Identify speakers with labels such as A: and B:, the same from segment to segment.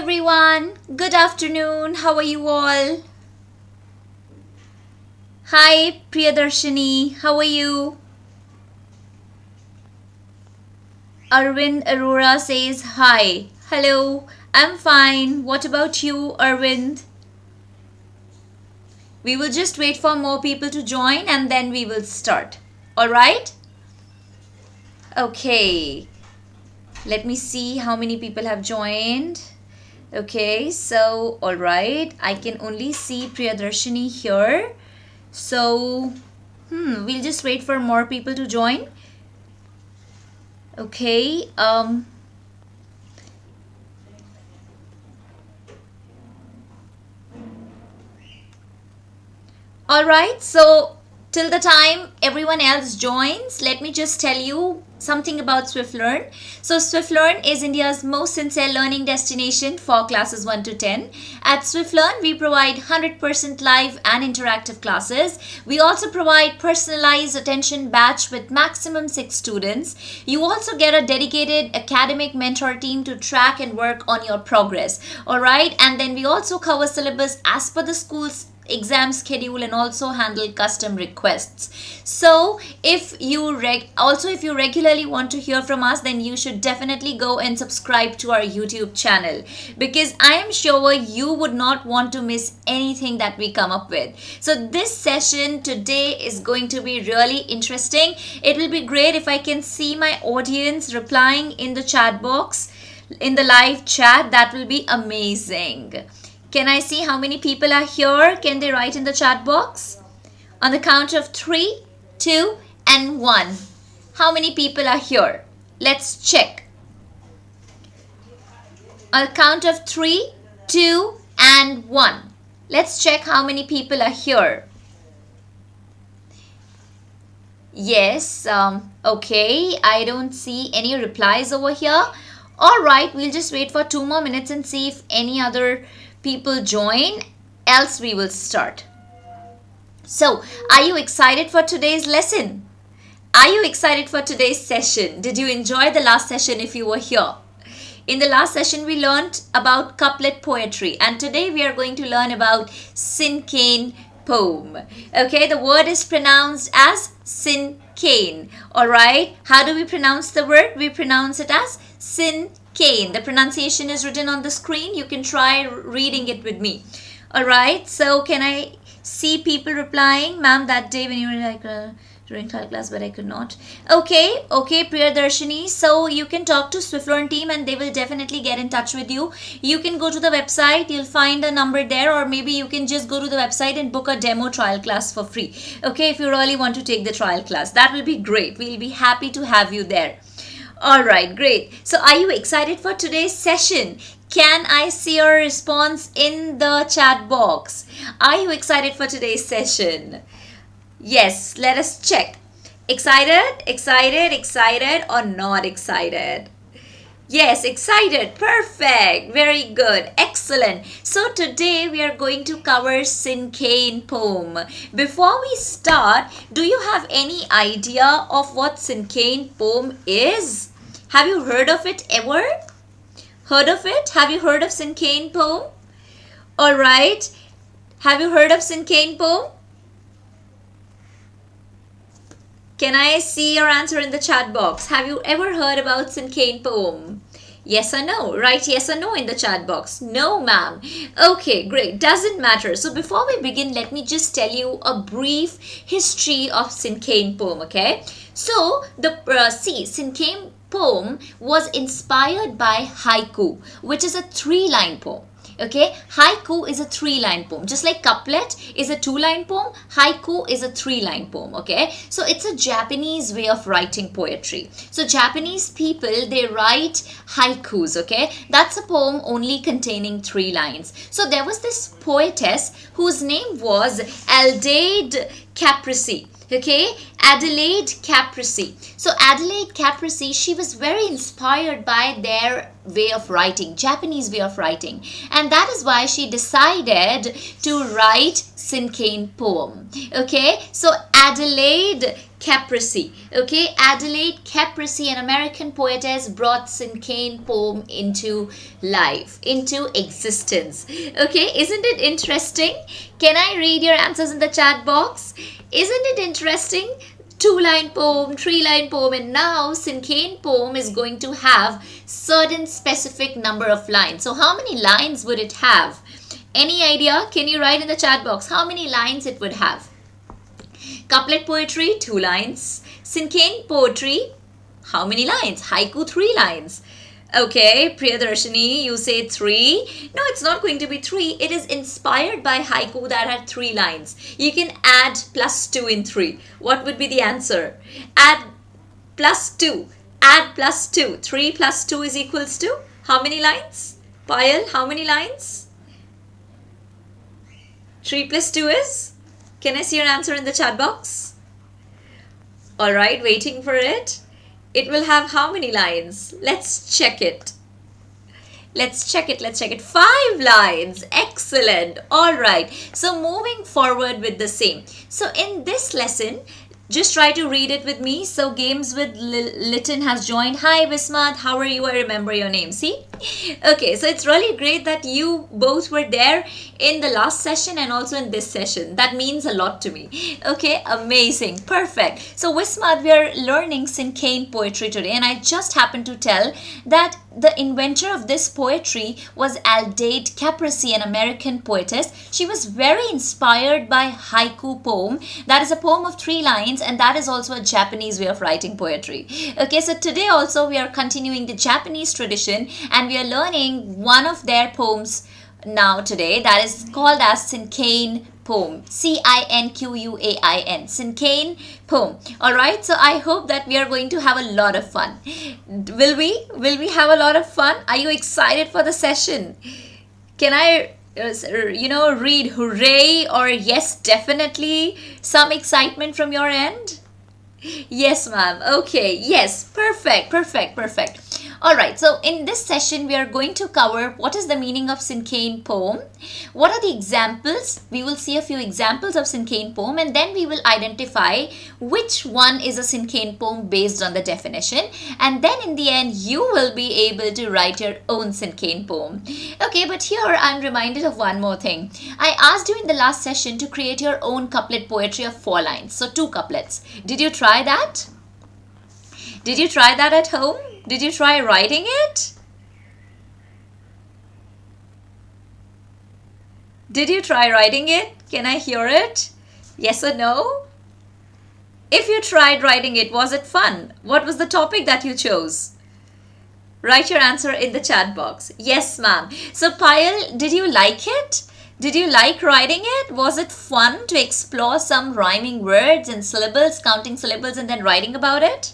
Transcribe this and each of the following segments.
A: everyone. Good afternoon. How are you all? Hi, Priyadarshini. How are you? Arvind Arora says hi. Hello. I'm fine. What about you, Arvind? We will just wait for more people to join and then we will start. All right? Okay. Let me see how many people have joined. Okay, so all right. I can only see Priyadarshini here. So, we'll just wait for more people to join. Okay, all right, so till the time everyone else joins, let me just tell you something about Swiflearn. So Swiflearn is India's most sincere learning destination for classes 1 to 10. At Swiflearn, we provide 100% live and interactive classes. We also provide personalized attention batch with maximum 6 students. You also get a dedicated academic mentor team to track and work on your progress. All right, and then we also cover syllabus as per the school's exam schedule and also handle custom requests. So if you regularly want to hear from us, then you should definitely go and subscribe to our YouTube channel, because I am sure you would not want to miss anything that we come up with. So this session today is going to be really interesting. It will be great if I can see my audience replying in the chat box, in the live chat. That will be amazing. Can I see how many people are here? Can they write in the chat box? On the count of 3, 2, and 1. How many people are here? Let's check. On the count of 3, 2, and 1. Let's check how many people are here. Yes, okay. I don't see any replies over here. All right, we'll just wait for 2 more minutes and see if any other people join, else we will start. So, are you excited for today's lesson? Are you excited for today's session? Did you enjoy the last session if you were here? In the last session, we learned about couplet poetry, and today we are going to learn about Cinquain Poem. Okay, the word is pronounced as Cinquain. Alright, how do we pronounce the word? We pronounce it as Cinquain. The pronunciation is written on the screen. You can try reading it with me. Alright, so can I see people replying? Ma'am, that day when you were like during class, but I could not. Okay, Priyadarshini. So you can talk to Swiflearn team and they will definitely get in touch with you. You can go to the website. You'll find a number there, or maybe you can just go to the website and book a demo trial class for free. Okay, if you really want to take the trial class, that will be great. We'll be happy to have you there. Alright, great. So are you excited for today's session? Can I see your response in the chat box? Are you excited for today's session? Yes, let us check. Excited, or not excited? Yes, excited. Perfect. Very good. Excellent. So today we are going to cover Cinquain Poem. Before we start, do you have any idea of what Cinquain Poem is? Have you heard of it ever? Heard of it? Have you heard of Cinquain Poem? Alright. Have you heard of Cinquain Poem? Can I see your answer in the chat box? Have you ever heard about Cinquain Poem? Yes or no? Write yes or no in the chat box. No, ma'am. Okay, great. Doesn't matter. So before we begin, let me just tell you a brief history of Cinquain Poem, okay? So, Cinquain Poem was inspired by haiku, which is a 3-line poem. Okay, haiku is a 3-line poem. Just like couplet is a 2-line poem, haiku is a 3-line poem. Okay, so it's a Japanese way of writing poetry. So Japanese people, they write haikus. Okay, that's a poem only containing 3 lines. So there was this poetess whose name was Adelaide Caprici. Okay, Adelaide Caprici. So Adelaide Caprici, she was very inspired by their way of writing, Japanese way of writing. And that is why she decided to write Cinquain Poem. Okay, so Adelaide Caprese. Okay, Adelaide Caprese, an American poetess, brought Cinquain Poem into life, into existence. Okay, isn't it interesting? Can I read your answers in the chat box? Isn't it interesting? 2-line poem, 3-line poem, and now Cinquain Poem is going to have certain specific number of lines. So how many lines would it have? Any idea? Can you write in the chat box how many lines it would have? Couplet poetry, 2 lines. Cinquain poetry, how many lines? Haiku, 3 lines. Okay, Priyadarshini, you say 3. No, it's not going to be 3. It is inspired by haiku that had 3 lines. You can add +2 in 3. What would be the answer? Add +2. Add +2. 3 + 2 is equals to how many lines? Payal, how many lines? 3 + 2 is? Can I see your answer in the chat box? Alright, waiting for it. It will have how many lines? Let's check it. Let's check it. 5 lines. Excellent. Alright. So moving forward with the same. So in this lesson, just try to read it with me. So Games with Lytton has joined. Hi Vismat, how are you? I remember your name. See? Okay, so it's really great that you both were there in the last session and also in this session. That means a lot to me. Okay, amazing. Perfect. So Vismat, we are learning Cinquain poetry today, and I just happened to tell that the inventor of this poetry was Adelaide Caprese, an American poetess. She was very inspired by haiku poem. That is a poem of 3 lines, and that is also a Japanese way of writing poetry. Okay, so today also we are continuing the Japanese tradition, and we are learning one of their poems now today, that is called as Cinquain Poem. Cinquain. Cinquain Poem. Alright, so I hope that we are going to have a lot of fun. Will we? Will we have a lot of fun? Are you excited for the session? Can I read hooray or yes, definitely? Some excitement from your end? Yes, ma'am. Okay. Yes. Perfect. Alright, so in this session, we are going to cover what is the meaning of Cinquain Poem, what are the examples, we will see a few examples of Cinquain Poem, and then we will identify which one is a Cinquain Poem based on the definition, and then in the end, you will be able to write your own Cinquain Poem. Okay, but here I'm reminded of one more thing. I asked you in the last session to create your own couplet poetry of 4 lines, so 2 couplets. Did you try that? Did you try that at home? Did you try writing it? Did you try writing it? Can I hear it? Yes or no? If you tried writing it, was it fun? What was the topic that you chose? Write your answer in the chat box. Yes, ma'am. So, Payal, did you like it? Did you like writing it? Was it fun to explore some rhyming words and syllables, counting syllables and then writing about it?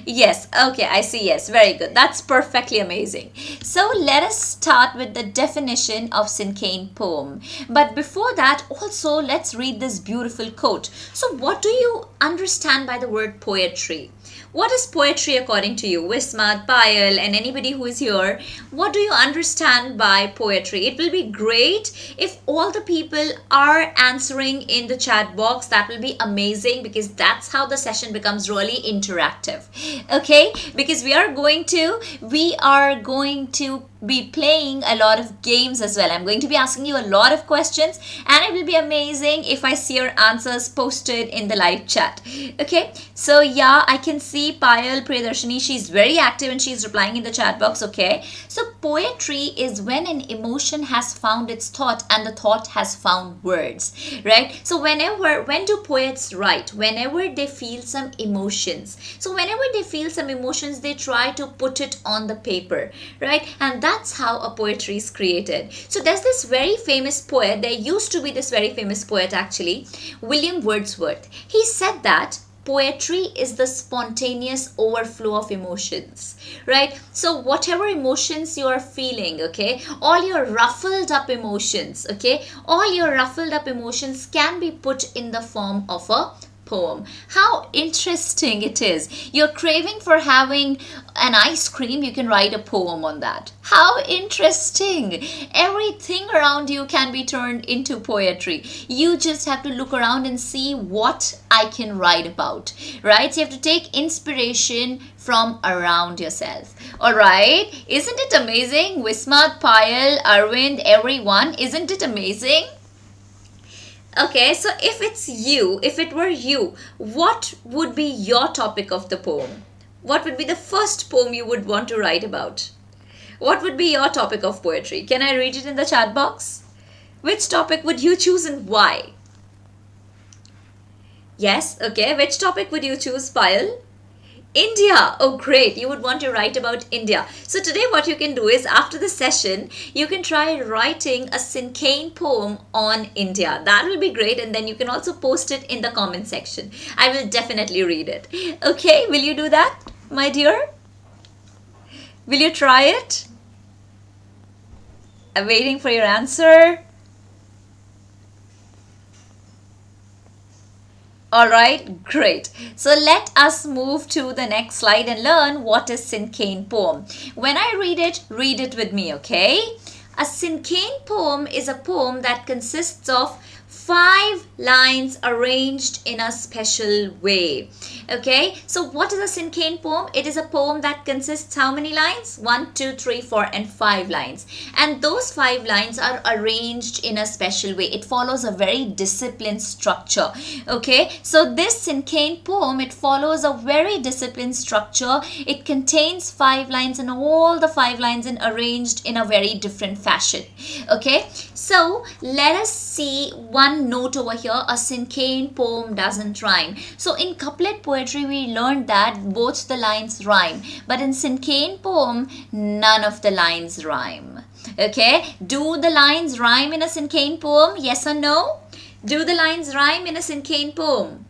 A: Yes, okay, I see. Yes, very good. That's perfectly amazing. So let us start with the definition of Cinquain Poem. But before that, also let's read this beautiful quote. So what do you understand by the word poetry? What is poetry according to you? Wismat, Payal, and anybody who is here, what do you understand by poetry? It will be great if all the people are answering in the chat box. That will be amazing because that's how the session becomes really interactive. Okay, because we are going to be playing a lot of games as well. I'm going to be asking you a lot of questions, and it will be amazing if I see your answers posted in the live chat. Okay, so yeah, I can see Payal Priyadarshini, she's very active and she's replying in the chat box. Okay, so poetry is when an emotion has found its thought and the thought has found words, right? So when do poets write? Whenever they feel some emotions. So whenever they feel some emotions, they try to put it on the paper, right? And that's how a poetry is created. So there's this very famous poet, there used to be this very famous poet actually, William Wordsworth. He said that poetry is the spontaneous overflow of emotions, right? So whatever emotions you are feeling, okay, all your ruffled up emotions, okay, all your ruffled up emotions can be put in the form of a poem. How interesting it is. You're craving for having an ice cream, you can write a poem on that. How interesting. Everything around you can be turned into poetry. You just have to look around and see what I can write about, right? So you have to take inspiration from around yourself. All right, isn't it amazing? Wismat, Payal, Arvind, everyone, isn't it amazing? Okay, so if it were you, what would be your topic of the poem? What would be the first poem you would want to write about? What would be your topic of poetry? Can I read it in the chat box? Which topic would you choose and why? Yes, okay. Which topic would you choose, Payal? India. Oh, great. You would want to write about India. So today what you can do is after the session, you can try writing a Cinquain poem on India. That will be great. And then you can also post it in the comment section. I will definitely read it. Okay. Will you do that, my dear? Will you try it? I'm waiting for your answer. Alright, great. So let us move to the next slide and learn what is Cinquain poem. When I read it with me, okay? A Cinquain poem is a poem that consists of 5 lines arranged in a special way. Okay, so what is a Cinquain poem? It is a poem that consists how many lines? 1, 2, 3, 4 and 5 lines. And those 5 lines are arranged in a special way. It follows a very disciplined structure. Okay, so this Cinquain poem, it follows a very disciplined structure. It contains 5 lines and all the 5 lines are arranged in a very different fashion. Okay, so let us see one note over here. A Cinquain poem doesn't rhyme. So in couplet poetry we learned that both the lines rhyme, but in Cinquain poem none of the lines rhyme. Okay, do the lines rhyme in a Cinquain poem? Yes or no? Do the lines rhyme in a Cinquain poem?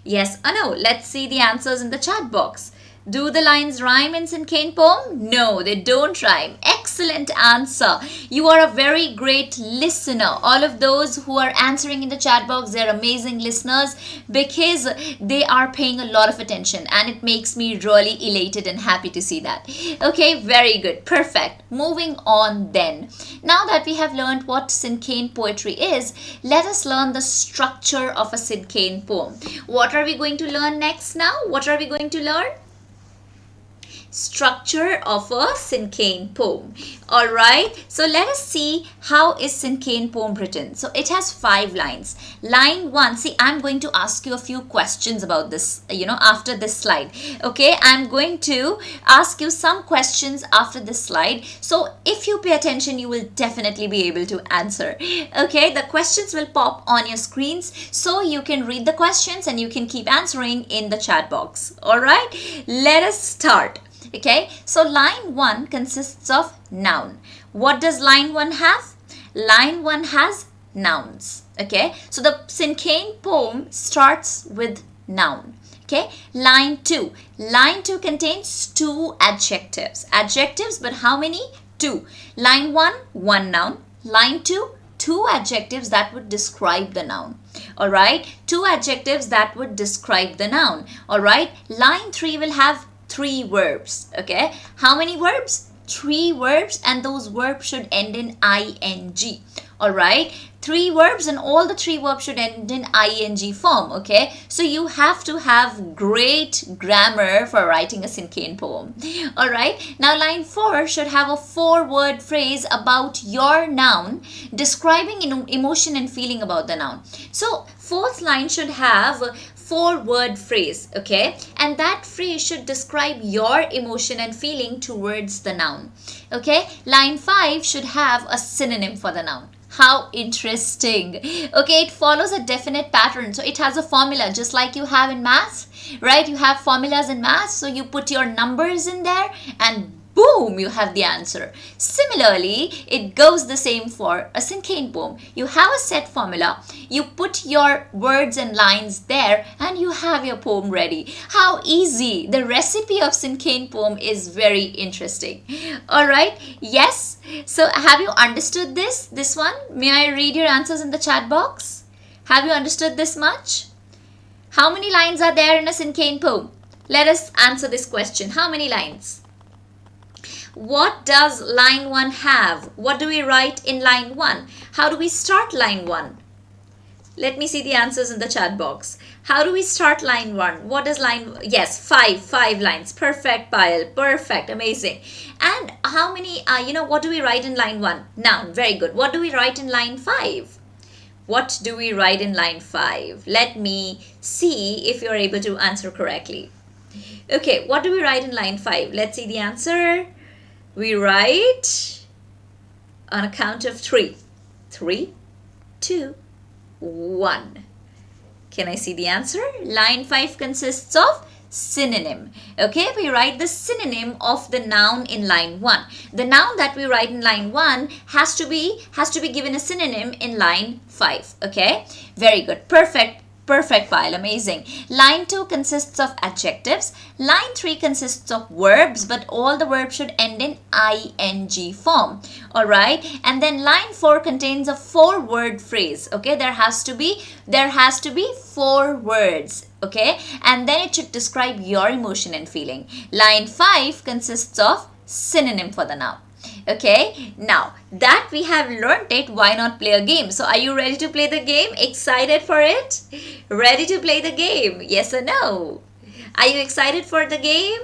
A: Yes or no? Let's see the answers in the chat box. Do the lines rhyme in Cinquain poem? No, they don't rhyme. Excellent answer. You are a very great listener. All of those who are answering in the chat box, they're amazing listeners because they are paying a lot of attention, and it makes me really elated and happy to see that. Okay, very good. Perfect. Moving on then. Now that we have learned what Cinquain poetry is, let us learn the structure of a Cinquain poem. What are we going to learn next now? What are we going to learn? Structure of a Cinquain poem. All right, so let us see how is Cinquain poem written. So it has 5 lines. Line 1, see, I'm going to ask you a few questions about this, after this slide. Okay, I'm going to ask you some questions after this slide. So if you pay attention, you will definitely be able to answer. Okay, the questions will pop on your screens, so you can read the questions and you can keep answering in the chat box. All right, let us start. Okay, so line 1 consists of noun. What does line 1 have? Line 1 has nouns. Okay, so the Cinquain poem starts with noun. Okay, line 2. Line 2 contains 2 adjectives. Adjectives, but how many? 2. Line 1, 1 noun. Line 2, 2 adjectives that would describe the noun. All right, 2 adjectives that would describe the noun. All right, line 3 will have 3 verbs. Okay, how many verbs? 3 verbs, and those verbs should end in ing. All right, 3 verbs, and all the 3 verbs should end in ing form. Okay, so you have to have great grammar for writing a Cinquain poem. All right, now line 4 should have a 4-word phrase about your noun, describing emotion and feeling about the noun. So 4th line should have 4-word phrase, okay, and that phrase should describe your emotion and feeling towards the noun. Okay, line 5 should have a synonym for the noun. How interesting. Okay, it follows a definite pattern, so it has a formula just like you have in maths, right? You have formulas in maths, so you put your numbers in there and boom, you have the answer. Similarly, it goes the same for a Cinquain poem. You have a set formula, you put your words and lines there, and you have your poem ready. How easy. The recipe of Cinquain poem is very interesting. All right, yes. So have you understood this one? May I read your answers in the chat box? Have you understood this much? How many lines are there in a Cinquain poem? Let us answer this question. How many lines? What does line 1 have? What do we write in line 1? How do we start line 1? Let me see the answers in the chat box. How do we start line 1? What is line? Yes, five lines. Perfect, Payal. Perfect. Amazing. And how many, what do we write in line 1? Noun. Very good. What do we write in line 5? What do we write in line 5? Let me see if you're able to answer correctly. Okay, what do we write in line 5? Let's see the answer. We write on a count of 3. 3, 2, 1. Can I see the answer? Line 5 consists of synonym. Okay, we write the synonym of the noun in line 1. The noun that we write in line 1 has to be given a synonym in line 5. Okay, very good. Perfect. Perfect, Pile. Amazing. Line 2 consists of adjectives. Line 3 consists of verbs, but all the verbs should end in ing form. Alright. And then line 4 contains a 4-word phrase. Okay. There has to be 4 words. Okay. And then it should describe your emotion and feeling. Line 5 consists of synonym for the noun. Okay, now that we have learned it, why not play a game? So are you ready to play the game? Excited for it? Ready to play the game? Yes or no? Are you excited for the game?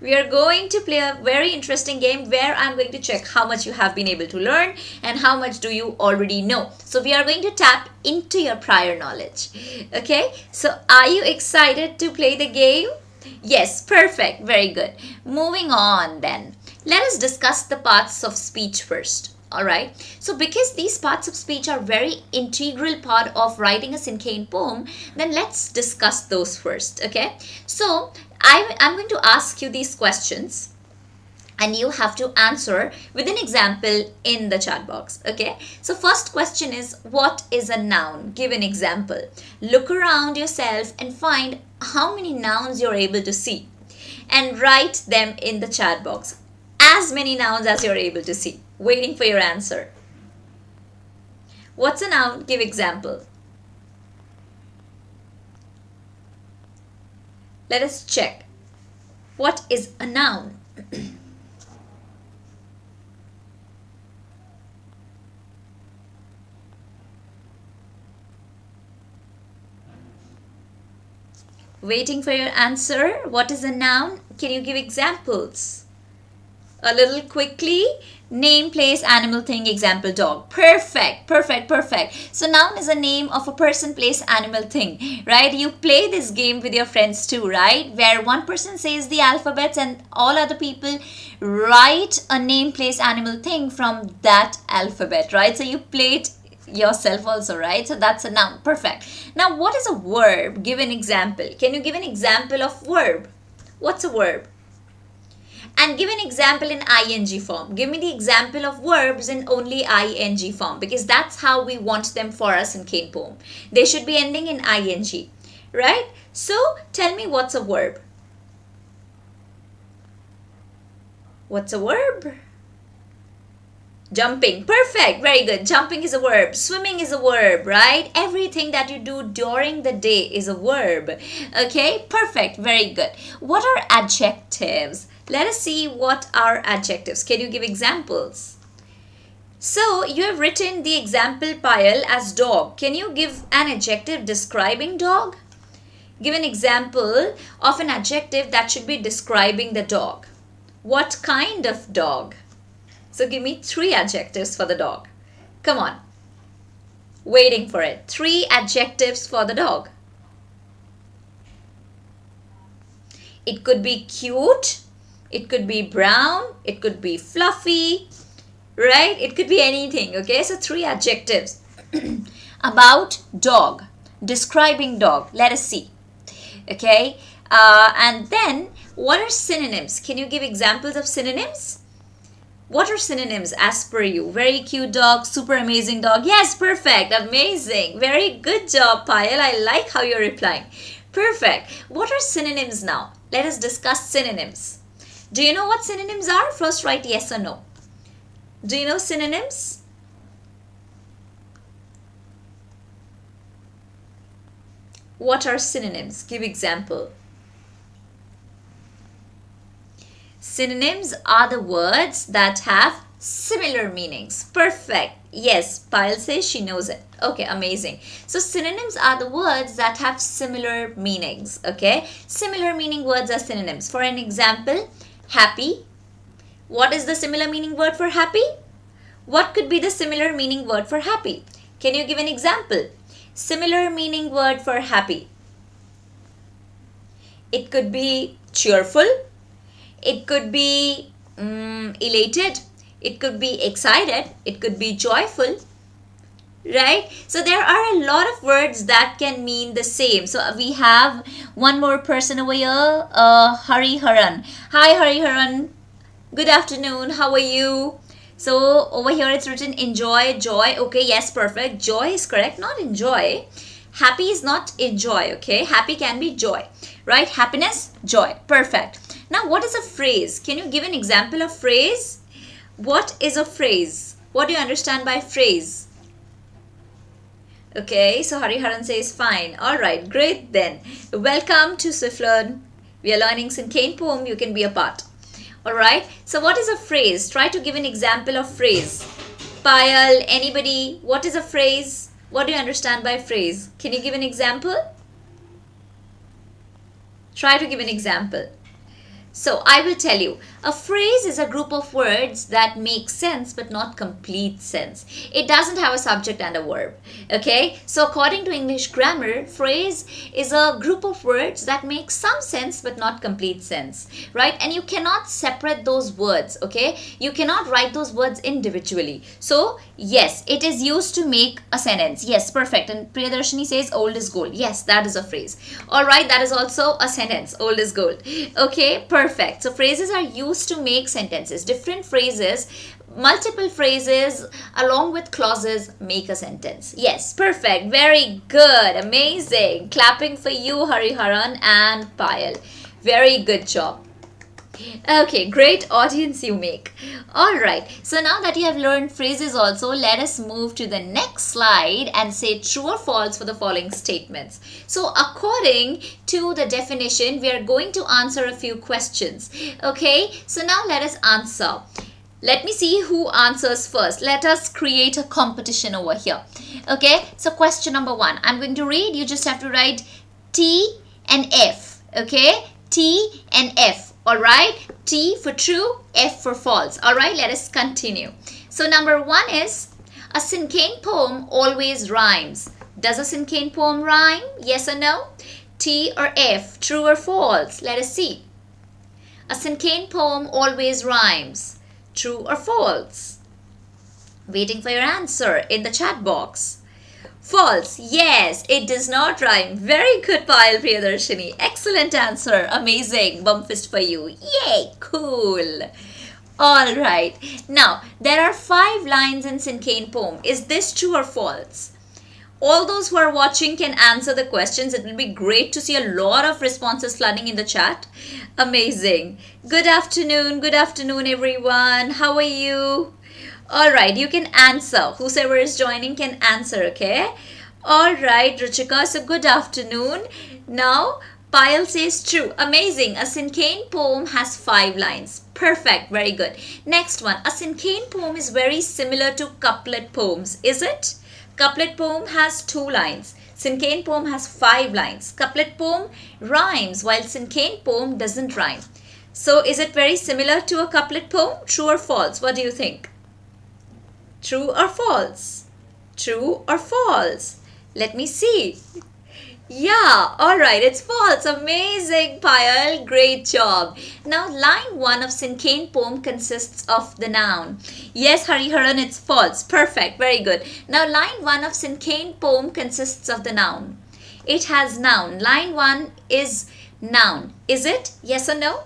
A: We are going to play a very interesting game where I'm going to check how much you have been able to learn and how much do you already know. So we are going to tap into your prior knowledge. Okay, so are you excited to play the game? Yes, perfect. Very good. Moving on then. Let us discuss the parts of speech first. Alright. So because these parts of speech are very integral part of writing a Cinquain poem, then let's discuss those first. Okay. So I'm going to ask you these questions and you have to answer with an example in the chat box. Okay. So first question is, what is a noun? Give an example. Look around yourself and find how many nouns you're able to see and write them in the chat box. As many nouns as you're able to see. Waiting for your answer. What's a noun? Give example. Let us check. What is a noun? Waiting for your answer. What is a noun? Can you give examples? A little quickly. Name, place, animal, thing, example, dog. Perfect, perfect, perfect. So noun is a name of a person, place, animal, thing, right? You play this game with your friends too, right? Where one person says the alphabets and all other people write a name, place, animal, thing from that alphabet, right? So you play it yourself also, right? So that's a noun. Perfect. Now what is a verb? Give an example. Can you give an example of verb? What's a verb? And give an example in ing form. Give me the example of verbs in only ing form, because that's how we want them for us in Cinquain poem. They should be ending in ing, right? So tell me, what's a verb? What's a verb? Jumping. Perfect. Very good. Jumping is a verb. Swimming is a verb, right? Everything that you do during the day is a verb. Okay. Perfect. Very good. What are adjectives? Let us see what are adjectives. Can you give examples? So you have written the example, Payal, as dog. Can you give an adjective describing dog? Give an example of an adjective that should be describing the dog. What kind of dog? So give me 3 adjectives for the dog. Come on. Waiting for it. 3 adjectives for the dog. It could be cute. It could be brown. It could be fluffy. Right? It could be anything. Okay. So 3 adjectives about dog. Describing dog. Let us see. Okay. And then what are synonyms? Can you give examples of synonyms? What are synonyms as per you? Very cute dog, super amazing dog. Yes, perfect, amazing. Very good job, Payal. I like how you're replying. Perfect. What are synonyms now? Let us discuss synonyms. Do you know what synonyms are? First write yes or no. Do you know synonyms? What are synonyms? Give example. Synonyms are the words that have similar meanings. Perfect. Yes, Payal says she knows it. Okay, amazing. So synonyms are the words that have similar meanings. Okay, similar meaning words are synonyms. For an example, happy. What is the similar meaning word for happy? What could be the similar meaning word for happy? Can you give an example? Similar meaning word for happy. It could be cheerful. It could be elated. It could be excited. It could be joyful. Right? So there are a lot of words that can mean the same. So we have one more person over here, Hari Haran. Hi Hari Haran. Good afternoon. How are you? So over here it's written enjoy, joy. Okay, yes, perfect. Joy is correct, not enjoy. Happy is not enjoy, okay? Happy can be joy, right? Happiness, joy. Perfect. Now, what is a phrase? Can you give an example of phrase? What is a phrase? What do you understand by phrase? Okay, so Hariharan says fine. Alright, great then. Welcome to Swiflearn. We are learning Cinquain Poem. You can be a part. Alright, so what is a phrase? Try to give an example of phrase. Payal, anybody, what is a phrase? What do you understand by phrase? Can you give an example? Try to give an example. So I will tell you, a phrase is a group of words that make sense but not complete sense. It doesn't have a subject and a verb. Okay, so according to English grammar, phrase is a group of words that make some sense but not complete sense, right? And you cannot separate those words. Okay, you cannot write those words individually. So yes, it is used to make a sentence. Yes, perfect. And Priyadarshini says old is gold. Yes, that is a phrase. All right, that is also a sentence. Old is gold. Okay, perfect. So phrases are used to make sentences. Different phrases, multiple phrases along with clauses make a sentence. Yes, perfect. Very good. Amazing. Clapping for you, Hariharan and Payal. Very good job. Okay, great audience you make. Alright, so now that you have learned phrases also, let us move to the next slide and say true or false for the following statements. So according to the definition, we are going to answer a few questions. Okay, so now let us answer. Let me see who answers first. Let us create a competition over here. Okay, so question number 1. I'm going to read. You just have to write T and F. Okay, T and F. Alright, T for true, F for false. Alright, let us continue. So number 1 is, a Cinquain poem always rhymes. Does a Cinquain poem rhyme? Yes or no? T or F, true or false? Let us see. A Cinquain poem always rhymes. True or false? Waiting for your answer in the chat box. False. Yes, it does not rhyme. Very good, Payal Priyadarshini. Excellent answer. Amazing. Bum fist for you. Yay, cool. Alright. Now, there are 5 lines in Cinquain poem. Is this true or false? All those who are watching can answer the questions. It will be great to see a lot of responses flooding in the chat. Amazing. Good afternoon, everyone. How are you? Alright, you can answer. Whoever is joining can answer, okay? Alright, Ruchika, so good afternoon. Now, Payal says true. Amazing. A Cinquain poem has 5 lines. Perfect. Very good. Next one. A Cinquain poem is very similar to couplet poems. Is it? Couplet poem has 2 lines. Cinquain poem has 5 lines. Couplet poem rhymes while Cinquain poem doesn't rhyme. So, is it very similar to a couplet poem? True or false? What do you think? True or false? True or false? Let me see. Yeah, alright, it's false. Amazing, Payal. Great job. Now, line 1 of Cinquain poem consists of the noun. Yes, Hariharan, it's false. Perfect, very good. Now, line 1 of Cinquain poem consists of the noun. It has noun. Line 1 is noun. Is it? Yes or no?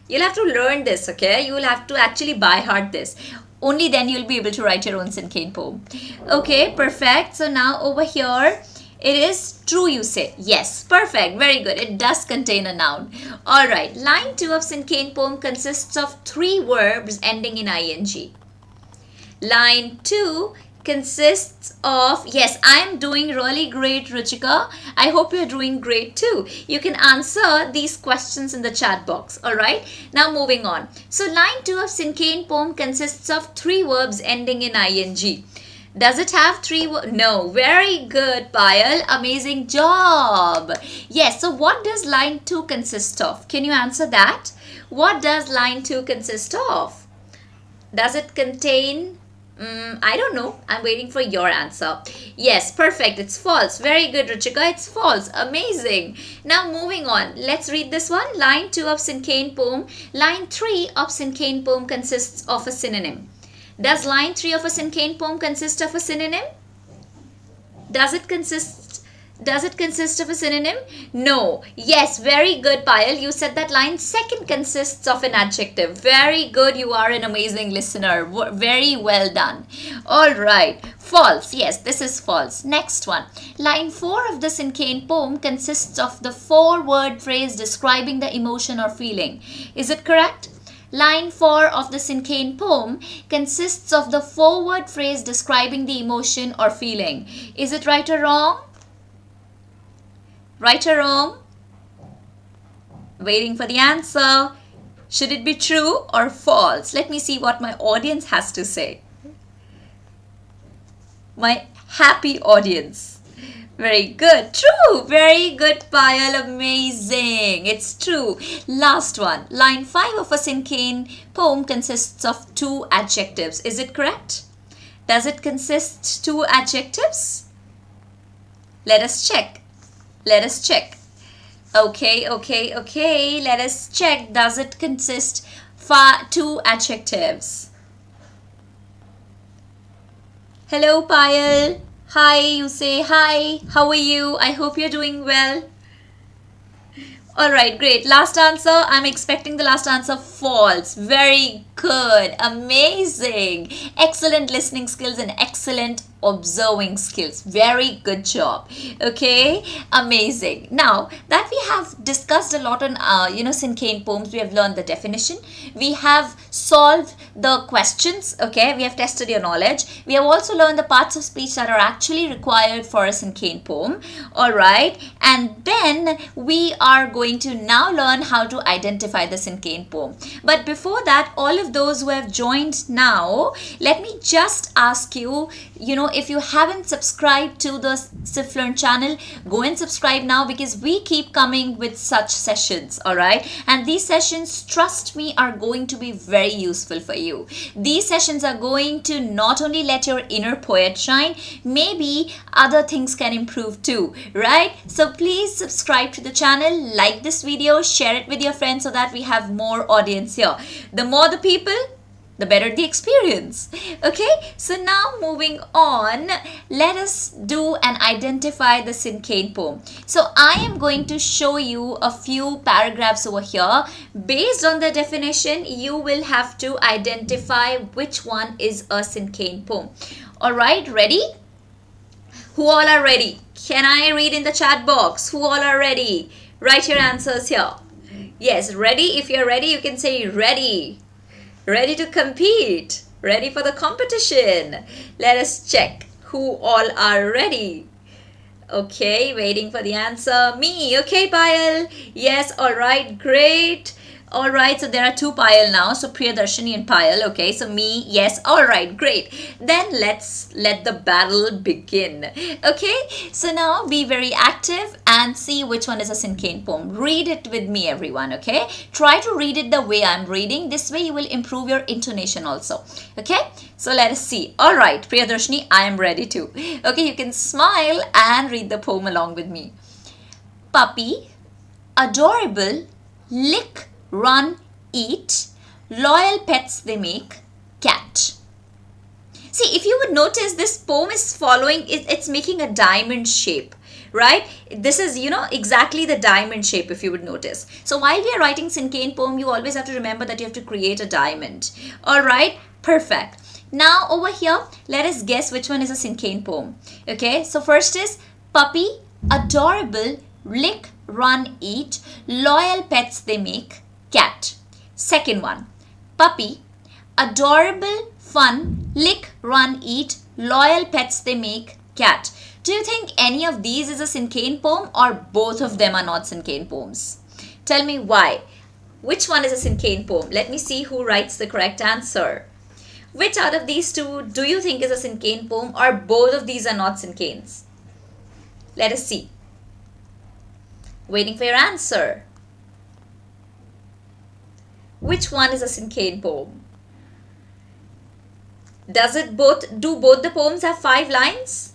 A: You'll have to learn this, okay? You will have to actually by heart this. Only then you'll be able to write your own Cinquain poem. Okay, perfect. So now over here, it is true, you say. Yes, perfect. Very good. It does contain a noun. Alright, line 2 of Cinquain poem consists of 3 verbs ending in ing. Line 2 consists of, yes, I'm doing really great, Ruchika. I hope you're doing great too. You can answer these questions in the chat box. All right. Now moving on. So line 2 of Cinquain poem consists of 3 verbs ending in ing. Does it have 3 words? No. Very good, Payal. Amazing job. Yes. So what does line 2 consist of? Can you answer that? What does line 2 consist of? Does it contain... I don't know. I'm waiting for your answer. Yes, perfect. It's false. Very good, Ruchika. It's false. Amazing. Now moving on. Let's read this one. Line 2 of Cinquain poem. Line 3 of Cinquain poem consists of a synonym. Does line 3 of a Cinquain poem consist of a synonym? Does it consist of a synonym? No. Yes, very good, Payal. You said that line 2 consists of an adjective. Very good. You are an amazing listener. Very well done. All right. False. Yes, this is false. Next one. Line 4 of the Cinquain poem consists of the 4-word phrase describing the emotion or feeling. Is it correct? Line 4 of the Cinquain poem consists of the 4-word phrase describing the emotion or feeling. Is it right or wrong? Right or wrong? Waiting for the answer. Should it be true or false? Let me see what my audience has to say. My happy audience. Very good. True. Very good, Payal. Amazing. It's true. Last one. Line 5 of a Cinquain poem consists of 2 adjectives. Is it correct? Does it consist 2 adjectives? Let us check. Let us check. Okay. Let us check. Does it consist 2 adjectives? Hello, Payal. Hi, you say hi. How are you? I hope you're doing well. Alright, great. Last answer. I'm expecting the last answer. False. Very good. Amazing. Excellent listening skills and excellent observing skills. Very good job. Okay, amazing. Now that we have discussed a lot on Cinquain poems, we have learned the definition, we have solved the questions, okay, we have tested your knowledge, we have also learned the parts of speech that are actually required for a Cinquain poem. All right, and then we are going to now learn how to identify the Cinquain poem. But before that, all of those who have joined now, let me just ask you, if you haven't subscribed to the Swiflearn channel, go and subscribe now, because we keep coming with such sessions. All right, and these sessions, trust me, are going to be very useful for you. These sessions are going to not only let your inner poet shine, maybe other things can improve too, right? So please subscribe to the channel, like this video, share it with your friends so that we have more audience here. The more the people, the better the experience. Okay, so now moving on, let us do and identify the Cinquain poem. So I am going to show you a few paragraphs over here. Based on the definition, you will have to identify which one is a Cinquain poem. All right, ready? Who all are ready? Can I read in the chat box? Who all are ready? Write your answers here. Yes, ready? If you're ready, you can say ready. Ready to compete, ready for the competition. Let us check who all are ready. Okay, waiting for the answer. Me. Okay, Payal. Yes, all right, great. All right, so there are 2 Payal now. So Priyadarshini and Payal. Okay, so me. Yes, all right, great. Then let's let the battle begin. Okay, so now be very active and see which one is a Cinquain poem. Read it with me, everyone. Okay, try to read it the way I'm reading. This way you will improve your intonation also. Okay, so let us see. All right, Priyadarshini, I am ready too. Okay, you can smile and read the poem along with me. Puppy, adorable, lick, run, eat, loyal pets they make, cat. See, if you would notice, this poem is following, it's making a diamond shape, right? This is, exactly the diamond shape, if you would notice. So while we are writing Cinquain poem, you always have to remember that you have to create a diamond. All right, perfect. Now over here, let us guess which one is a Cinquain poem. Okay, so first is puppy, adorable, lick, run, eat, loyal pets they make, cat. Second one, puppy, adorable, fun, lick, run, eat, loyal pets they make, cat. Do you think any of these is a Cinquain poem or both of them are not Cinquain poems? Tell me why. Which one is a Cinquain poem? Let me see who writes the correct answer. Which out of these two do you think is a Cinquain poem or both of these are not Cinquains? Let us see. Waiting for your answer. Which one is a Cinquain poem? Do both the poems have 5 lines?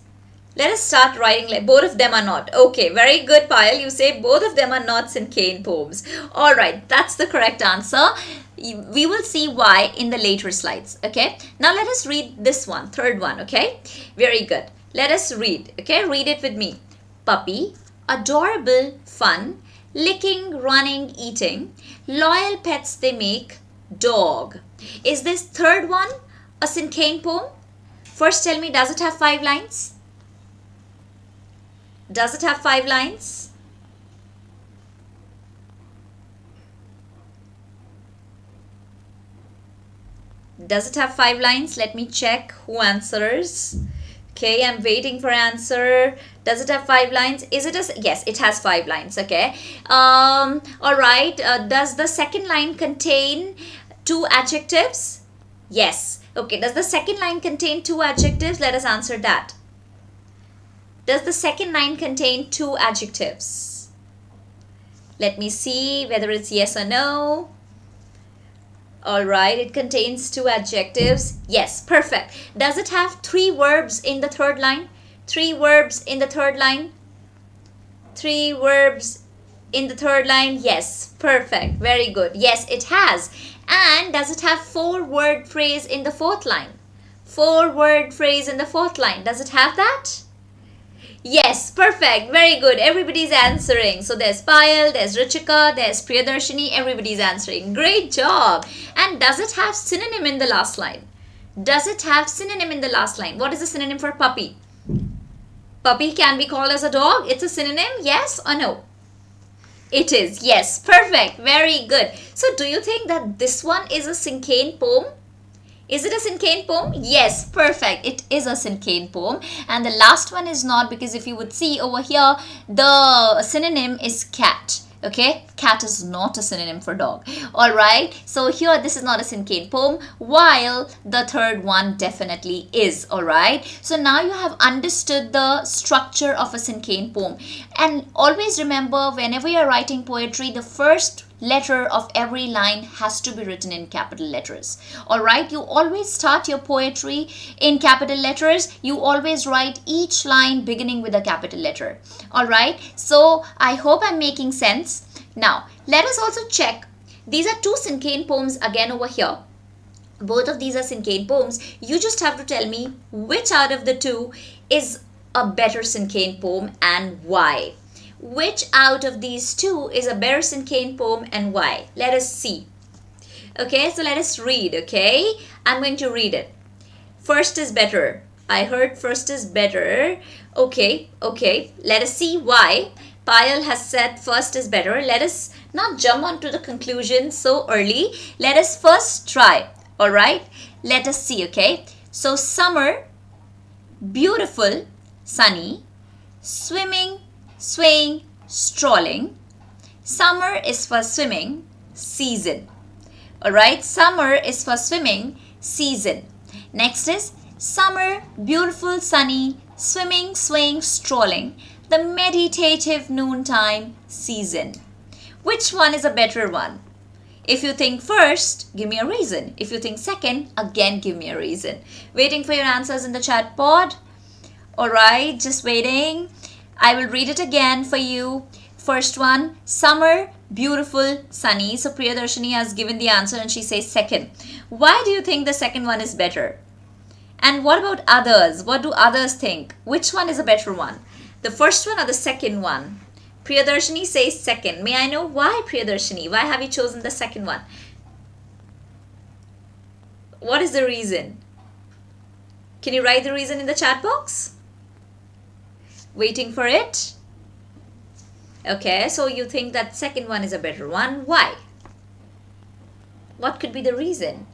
A: Let us start writing like both of them are not. Okay, very good, Payal. You say both of them are not Cinquain poems. Alright, that's the correct answer. We will see why in the later slides. Okay, now let us read this one, third one. Okay, very good. Let us read. Okay, read it with me. Puppy, adorable, fun, licking, running, eating, loyal pets they make, dog. Is this third one a Cinquain poem? First tell me, does it have 5 lines? Does it have 5 lines? Does it have 5 lines? Let me check who answers. Okay, I'm waiting for answer. Does it have 5 lines? Is it a... Yes, it has 5 lines. Okay. All right. Does the second line contain 2 adjectives? Yes. Okay. Does the second line contain 2 adjectives? Let us answer that. Does the second line contain 2 adjectives? Let me see whether it's yes or no. Alright, it contains 2 adjectives. Yes, perfect. Does it have 3 verbs in the third line? 3 verbs in the third line? 3 verbs in the third line? Yes, perfect. Very good. Yes, it has. And does it have 4-word phrase in the 4th line? 4-word phrase in the 4th line. Does it have that? Yes, perfect. Very good. Everybody's answering. So there's Payal, there's Ruchika, there's Priyadarshini. Everybody's answering. Great job. And does it have synonym in the last line? Does it have synonym in the last line? What is the synonym for puppy? Puppy can be called as a dog. It's a synonym. Yes or no? It is. Yes. Perfect. Very good. So do you think that this one is a Cinquain poem? Is it a Cinquain poem? Yes, perfect. It is a Cinquain poem. And the last one is not, because if you would see over here, the synonym is cat. Okay, cat is not a synonym for dog. Alright, so here this is not a Cinquain poem, while the third one definitely is. Alright, so now you have understood the structure of a Cinquain poem. And always remember, whenever you're writing poetry, the first letter of every line has to be written in capital letters. Alright, you always start your poetry in capital letters. You always write each line beginning with a capital letter. Alright, so I hope I'm making sense. Now, let us also check. These are 2 Cinquain poems again over here. Both of these are Cinquain poems. You just have to tell me which out of the 2 is a better Cinquain poem and why. Which out of these 2 is a better Cinquain poem and why? Let us see. Okay, so let us read, okay? I'm going to read it. First is better. I heard first is better. Okay. Let us see why. Payal has said first is better. Let us not jump on to the conclusion so early. Let us first try, alright? Let us see, okay? So summer, beautiful, sunny, swimming, swaying, strolling. Summer is for swimming, season. Alright, summer is for swimming, season. Next is summer, beautiful, sunny, swimming, swaying, strolling. The meditative noontime season. Which one is a better one? If you think first, give me a reason. If you think second, again give me a reason. Waiting for your answers in the chat pod. Alright, just waiting. I will read it again for you. First one, summer, beautiful, sunny. So Priyadarshini has given the answer and she says second. Why do you think the second one is better? And what about others? What do others think? Which one is a better one? The first one or the second one? Priyadarshini says second. May I know why, Priyadarshini? Why have you chosen the second one? What is the reason? Can you write the reason in the chat box? Waiting for it. Okay, so you think that second one is a better one. Why? What could be the reason?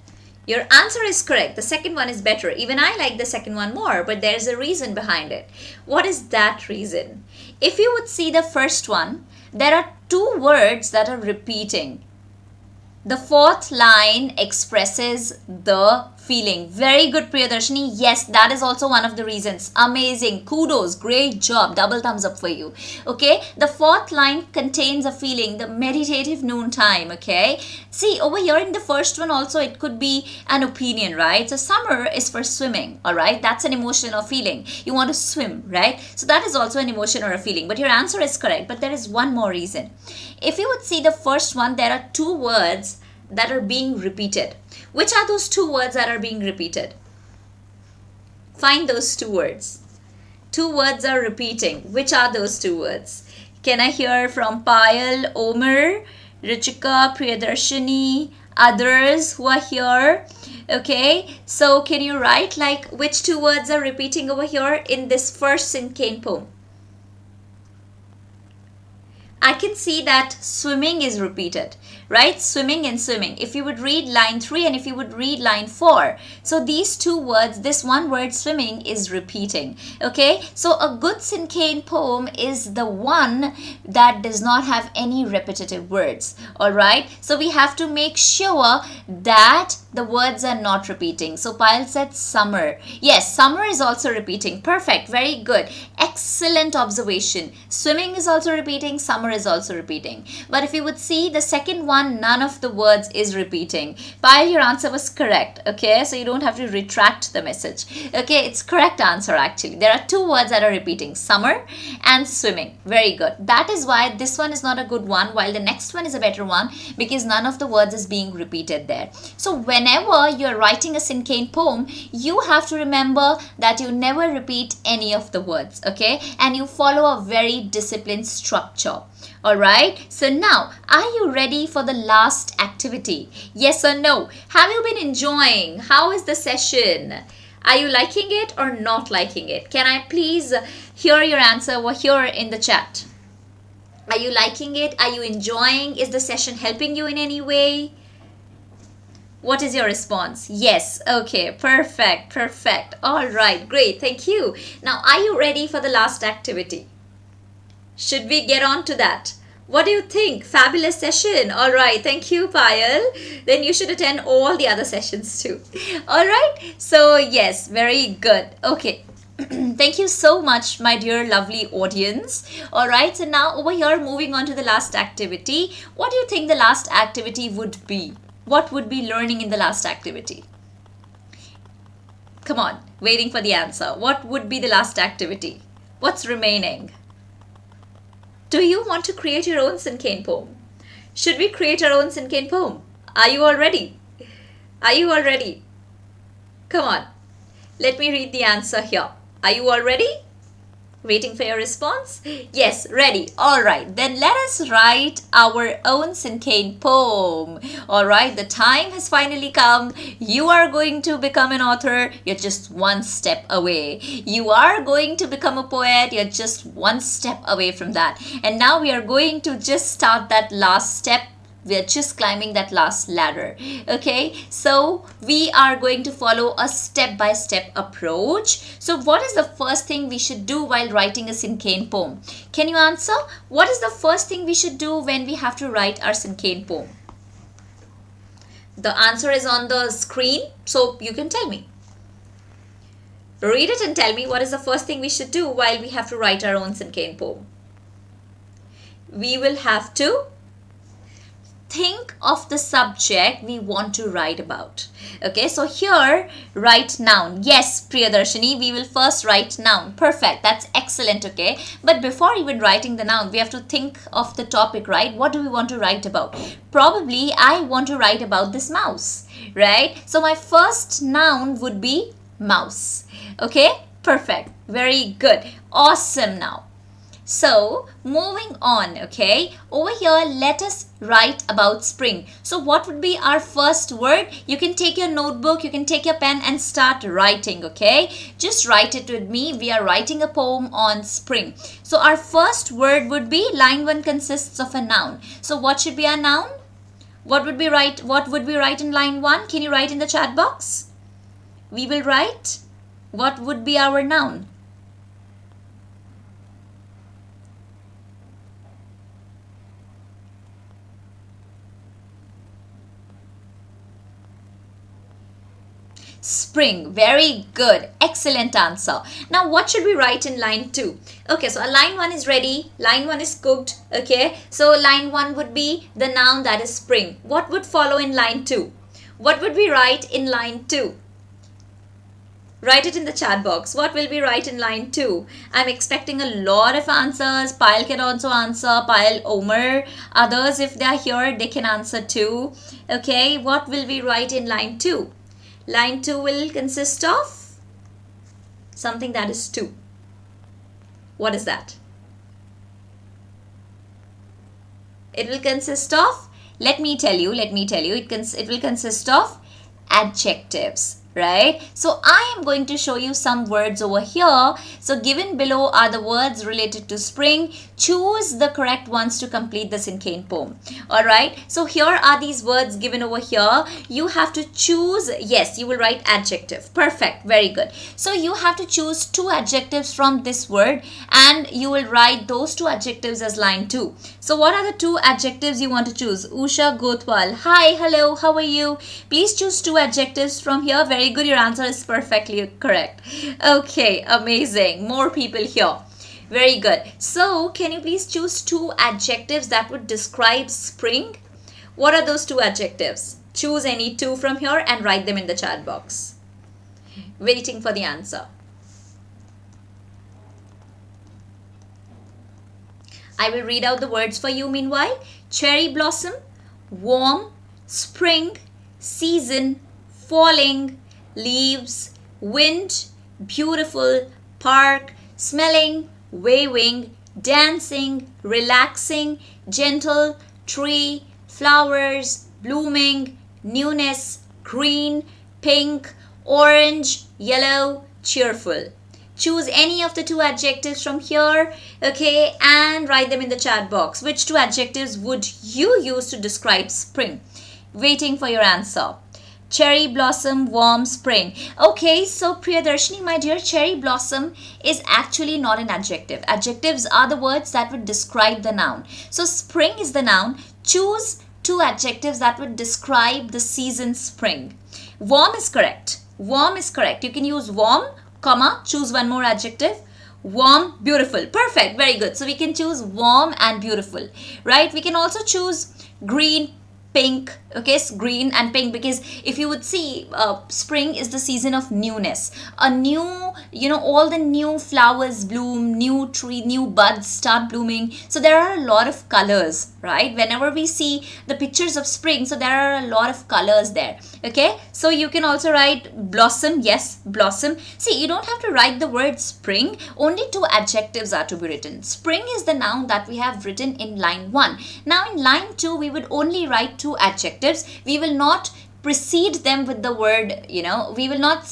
A: Your answer is correct. The second one is better. Even I like the second one more, but there's a reason behind it. What is that reason? If you would see the first one, there are two words that are repeating. The fourth line expresses the feeling. Very good, Priyadarshini. Yes, that is also one of the reasons. Amazing. Kudos. Great job. Double thumbs up for you. Okay. The fourth line contains a feeling, the meditative noontime. Okay. See, over here in the first one also, it could be an opinion, right? So summer is for swimming. All right. That's an emotion or feeling. You want to swim, right? So that is also an emotion or a feeling. But your answer is correct. But there is one more reason. If you would see the first one, there are two words that are being repeated. Which are those two words that are being repeated? Find those two words. Two words are repeating. Which are those two words? Can I hear from Payal, Omer, Ruchika, Priyadarshini, others who are here? Okay, so can you write like which two words are repeating over here in this first Cinquain poem? I can see that swimming is repeated, right? Swimming and swimming. If you would read line 3 and if you would read line 4. So these two words, this one word swimming is repeating. Okay, so a good Cinquain poem is the one that does not have any repetitive words. Alright, so we have to make sure that the words are not repeating. So Payal said summer. Yes, summer is also repeating. Perfect, very good. Excellent observation. Swimming is also repeating, summer is also repeating. But if you would see the second one, none of the words is repeating. Payal, your answer was correct. Okay, so you don't have to retract the message. Okay, it's correct answer actually. There are two words that are repeating, summer and swimming. Very good. That is why this one is not a good one while the next one is a better one, because none of the words is being repeated there. So whenever you're writing a Cinquain poem, you have to remember that you never repeat any of the words. Okay, and you follow a very disciplined structure. Alright, so now are you ready for the last activity? Yes or no? Have you been enjoying? How is the session? Are you liking it or not liking it? Can I please hear your answer over here in the chat? Are you liking it? Are you enjoying? Is the session helping you in any way? What is your response? Yes. Okay. Perfect. Perfect. All right. Great. Thank you. Now, are you ready for the last activity? Should we get on to that? What do you think? Fabulous session. All right. Thank you, Payal. Then you should attend all the other sessions too. All right. So, yes. Very good. Okay. Thank you so much, my dear lovely audience. All right. So now over here, moving on to the last activity. What do you think the last activity would be? What would be learning in the last activity? Come on, waiting for the answer. What would be the last activity? What's remaining? Do you want to create your own Cinquain poem? Should we create our own Cinquain poem? Are you all ready? Are you all ready? Come on, let me read the answer here. Are you all ready? Waiting for your response? Yes, ready. All right, then let us write our own Cinquain poem. All right, the time has finally come. You are going to become an author. You're just one step away. You are going to become a poet. You're just one step away from that. And now we are going to just start that last step. We're just climbing that last ladder. Okay, so we are going to follow a step-by-step approach. So what is the first thing we should do while writing a Cinquain poem? Can you answer? What is the first thing we should do when we have to write our Cinquain poem? The answer is on the screen, so you can tell me. Read it and tell me what is the first thing we should do while we have to write our own Cinquain poem. We will have to think of the subject we want to write about. Okay, so here write noun. Yes, Priyadarshini, we will first write noun. Perfect, that's excellent. Okay, but before even writing the noun, we have to think of the topic, right? What do we want to write about? Probably I want to write about this mouse, right? So my first noun would be mouse. Okay, perfect, very good, awesome. Now, so moving on, okay, over here let us write about spring. So what would be our first word? You can take your notebook, you can take your pen and start writing. Okay, just write it with me. We are writing a poem on spring. So our first word would be, line 1 consists of a noun. So what should be our noun? What would we write? What would we write in line 1? Can you write in the chat box? We will write what would be our noun. Spring. Very good. Excellent answer. Now what should we write in line 2? Okay, so line 1 is ready. Line 1 is cooked. Okay, so line 1 would be the noun, that is spring. What would follow in line 2? What would we write in line 2? Write it in the chat box. What will we write in line 2? I'm expecting a lot of answers. Payal can also answer. Payal, Omer. Others, if they are here, they can answer too. Okay, what will we write in line 2? Line 2 will consist of something that is 2. What is that? It will consist of, let me tell you, it will consist of adjectives, right? So I am going to show you some words over here. So given below are the words related to spring. Choose the correct ones to complete the Cinquain poem. Alright, so here are these words given over here. You have to choose, yes, you will write adjective. Perfect, very good. So you have to choose 2 adjectives from this word and you will write those 2 adjectives as line 2. So what are the 2 adjectives you want to choose? Usha Gotwal, hi, hello, how are you? Please choose 2 adjectives from here. Very good, your answer is perfectly correct. Okay, amazing. More people here. Very good. So can you please choose 2 adjectives that would describe spring? What are those 2 adjectives? Choose any 2 from here and write them in the chat box. Waiting for the answer. I will read out the words for you meanwhile. Cherry blossom, warm, spring, season, falling, leaves, wind, beautiful, park, smelling, waving, dancing, relaxing, gentle, tree, flowers, blooming, newness, green, pink, orange, yellow, cheerful. Choose any of the 2 adjectives from here, okay, and write them in the chat box. Which 2 adjectives would you use to describe spring? Waiting for your answer. Cherry blossom, warm, spring. Okay, so Priyadarshini, my dear, cherry blossom is actually not an adjective. Adjectives are the words that would describe the noun. So spring is the noun. Choose 2 adjectives that would describe the season spring. Warm is correct. Warm is correct. You can use warm, comma, choose 1 more adjective. Warm, beautiful. Perfect, very good. So we can choose warm and beautiful, right? We can also choose green, pink, okay, green and pink, because if you would see, spring is the season of newness. A new, all the new flowers bloom, new tree, new buds start blooming. So there are a lot of colors, right? Whenever we see the pictures of spring, so there are a lot of colors there, okay? So you can also write blossom, yes, blossom. See, you don't have to write the word spring, only 2 adjectives are to be written. Spring is the noun that we have written in line 1. Now in line 2, we would only write 2 adjectives. We will not precede them with the word, we will not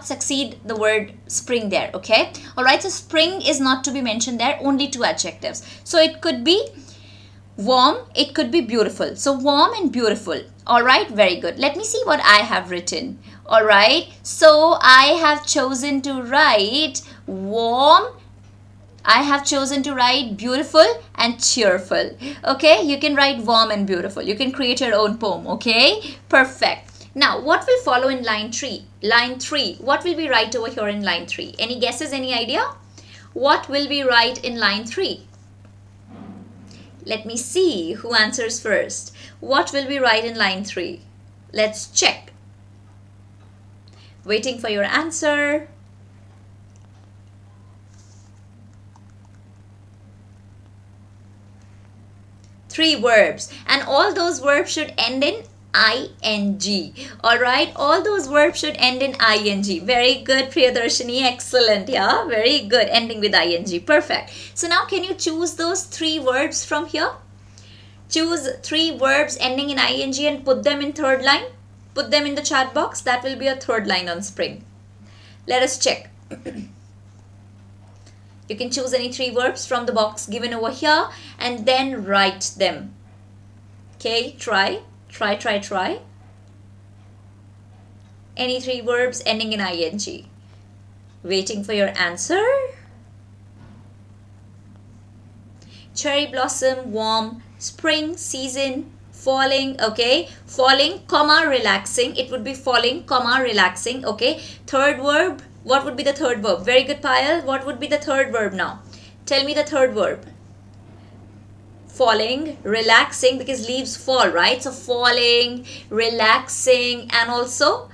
A: succeed the word spring there, okay? All right, so spring is not to be mentioned there, only 2 adjectives. So it could be warm, it could be beautiful. So warm and beautiful. All right, very good. Let me see what I have written. All right, so I have chosen to write warm, I have chosen to write beautiful and cheerful. Okay, you can write warm and beautiful. You can create your own poem. Okay, perfect. Now, what will follow in line 3? Line 3. What will we write over here in line 3? Any guesses, any idea? What will we write in line 3? Let me see who answers first. What will we write in line 3? Let's check. Waiting for your answer. Three verbs, and all those verbs should end in ing. All right, all those verbs should end in ing. Very good, Priyadarshini. Excellent. Yeah, very good. Ending with ing. Perfect. So now can you choose those 3 verbs from here? Choose 3 verbs ending in ing and put them in 3rd line. Put them in the chat box. That will be a 3rd line on spring. Let us check. You can choose any 3 verbs from the box given over here and then write them. Okay, try. Try, try, try. Any three verbs ending in ing. Waiting for your answer. Cherry blossom, warm, spring, season, falling, okay. Falling, comma, relaxing. It would be falling, comma, relaxing, okay. Third verb, what would be the third verb? Very good, Payal. What would be the third verb now? Tell me the third verb. Falling, relaxing, because leaves fall, right? So falling, relaxing, and also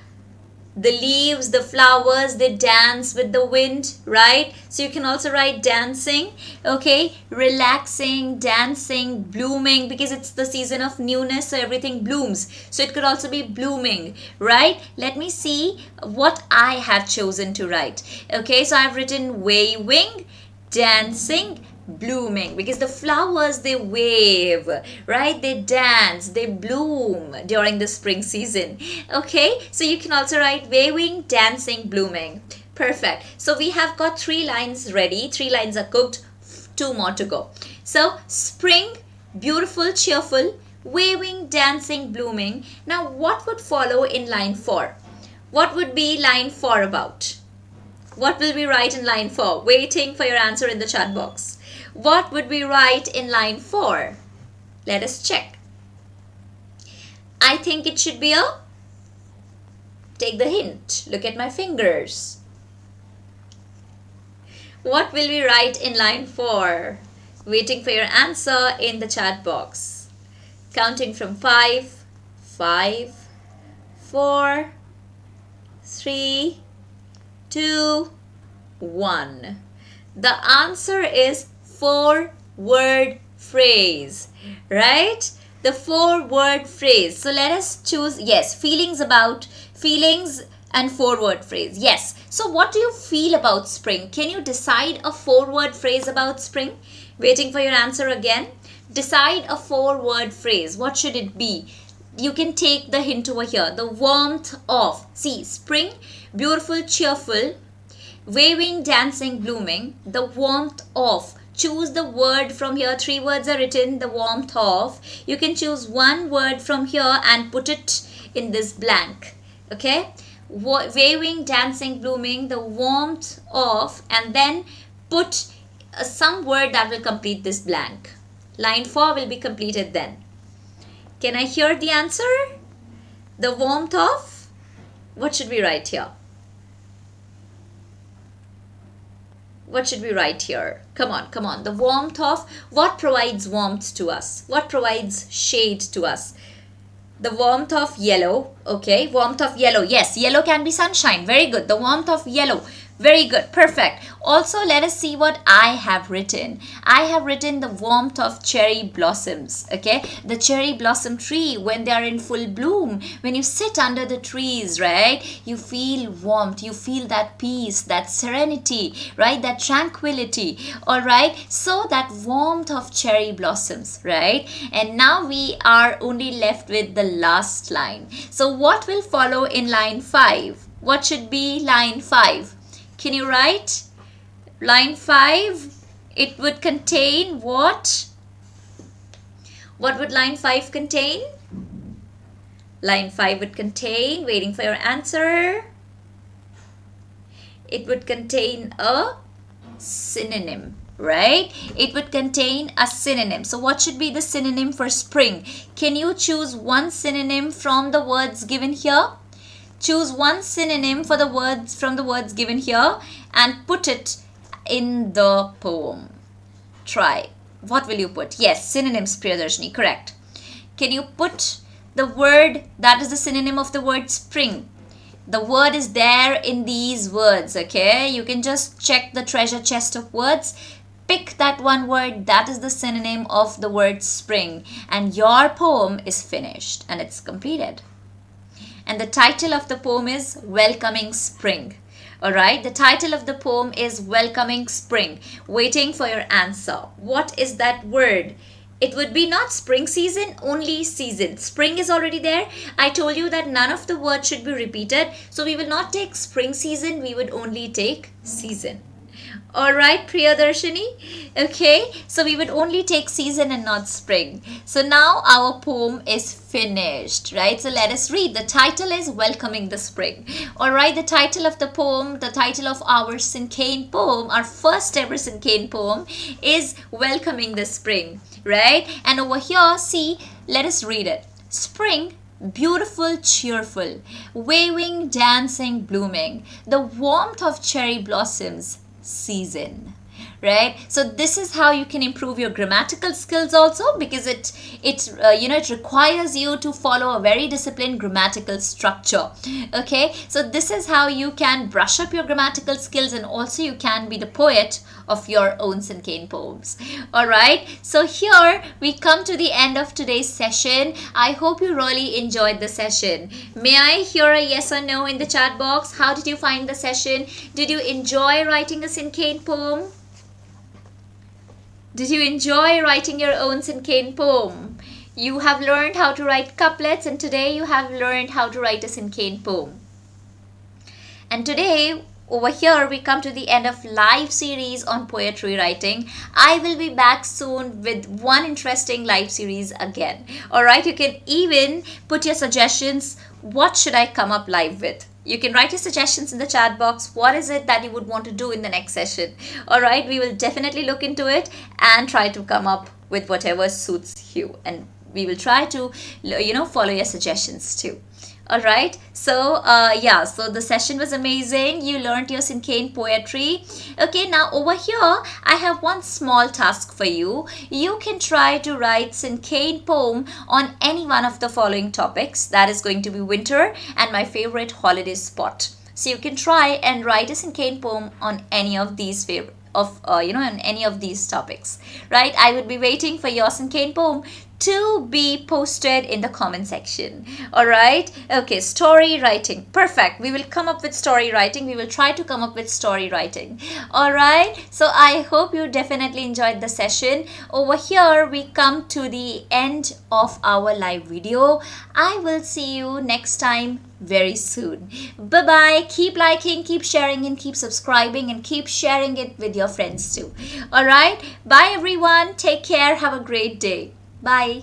A: the leaves, the flowers, they dance with the wind, right? So you can also write dancing, okay? Relaxing, dancing, blooming, because it's the season of newness, so everything blooms. So it could also be blooming, right? Let me see what I have chosen to write. Okay, so I've written waving, dancing, blooming, because the flowers, they wave, right? They dance, they bloom during the spring season. Okay, so you can also write waving, dancing, blooming. Perfect. So we have got 3 lines ready. 3 lines are cooked, 2 more to go. So spring, beautiful, cheerful, waving, dancing, blooming. Now what would follow in line 4? What would be line 4 about? What will we write in line 4? Waiting for your answer in the chat box. What would we write in line 4? Let us check. I think it should be a, take the hint, look at my fingers. What will we write in line 4? Waiting for your answer in the chat box. Counting from 5, 5, 4, 3, 2, 1. The answer is 4-word phrase, right? The 4-word phrase. So let us choose, yes, feelings about, feelings and 4-word phrase. Yes. So what do you feel about spring? Can you decide a 4-word phrase about spring? Waiting for your answer again. Decide a 4-word phrase. What should it be? You can take the hint over here. The warmth of. See, spring, beautiful, cheerful, waving, dancing, blooming. The warmth of. Choose the word from here. 3 words are written. The warmth of. You can choose 1 word from here and put it in this blank. Okay. Waving, dancing, blooming. The warmth of. And then put some word that will complete this blank. Line 4 will be completed then. Can I hear the answer? The warmth of. What should we write here? What should we write here? Come on, come on. The warmth of. What provides warmth to us? What provides shade to us? The warmth of yellow. Okay, warmth of yellow. Yes, yellow can be sunshine. Very good. The warmth of yellow. Very good. Perfect. Also, let us see what I have written. I have written the warmth of cherry blossoms. Okay. The cherry blossom tree, when they are in full bloom, when you sit under the trees, right, you feel warmth. You feel that peace, that serenity, right, that tranquility. All right. So that warmth of cherry blossoms, right. And now we are only left with the last line. So what will follow in line 5? What should be line 5? Can you write? Line 5, it would contain what? What would line 5 contain? Line 5 would contain, waiting for your answer. It would contain a synonym, right? It would contain a synonym. So what should be the synonym for spring? Can you choose 1 synonym from the words given here? Choose 1 synonym for the words from the words given here and put it in the poem. Try. What will you put? Yes, synonyms, Priyadarshini. Correct. Can you put the word that is the synonym of the word spring? The word is there in these words. Okay. You can just check the treasure chest of words. Pick that 1 word that is the synonym of the word spring. And your poem is finished and it's completed. And the title of the poem is Welcoming Spring. Alright, the title of the poem is Welcoming Spring. Waiting for your answer. What is that word? It would be not spring season, only season. Spring is already there. I told you that none of the words should be repeated. So we will not take spring season, we would only take season. All right, Priyadarshini. Okay, so we would only take season and not spring. So now our poem is finished, right? So let us read. The title is Welcoming the Spring. All right, the title of the poem, the title of our Cinquain poem, our first ever Cinquain poem, is Welcoming the Spring, right? And over here, see, let us read it. Spring, beautiful, cheerful, waving, dancing, blooming, the warmth of cherry blossoms, season, right? So this is how you can improve your grammatical skills also, because it requires you to follow a very disciplined grammatical structure. Okay, so this is how you can brush up your grammatical skills, and also you can be the poet of your own Cinquain poems. All right, so here we come to the end of today's session. I hope you really enjoyed the session. May I hear a yes or no in the chat box? How did you find the session? Did you enjoy writing a Cinquain poem? Did you enjoy writing your own Cinquain poem? You have learned how to write couplets, and today you have learned how to write a Cinquain poem. And today, over here, we come to the end of live series on poetry writing. I will be back soon with one interesting live series again. All right, you can even put your suggestions. What should I come up live with? You can write your suggestions in the chat box. What is it that you would want to do in the next session? All right, we will definitely look into it and try to come up with whatever suits you. And we will try to, follow your suggestions too. All right, so so the session was amazing. You learned your Cinquain poetry. Okay, now over here I have one small task for you. You can try to write Cinquain poem on any one of the following topics. That is going to be winter and my favorite holiday spot. So you can try and write a Cinquain poem on any of these on any of these topics, right? I would be waiting for your Cinquain poem to be posted in the comment section. All right, okay, story writing, perfect. We will come up with story writing. We will try to come up with story writing. All right, so I hope you definitely enjoyed the session. Over here we come to the end of our live video. I will see you next time very soon. Bye bye. Keep liking, keep sharing, and keep subscribing, and keep sharing it with your friends too. All right, bye everyone, take care, have a great day. Bye.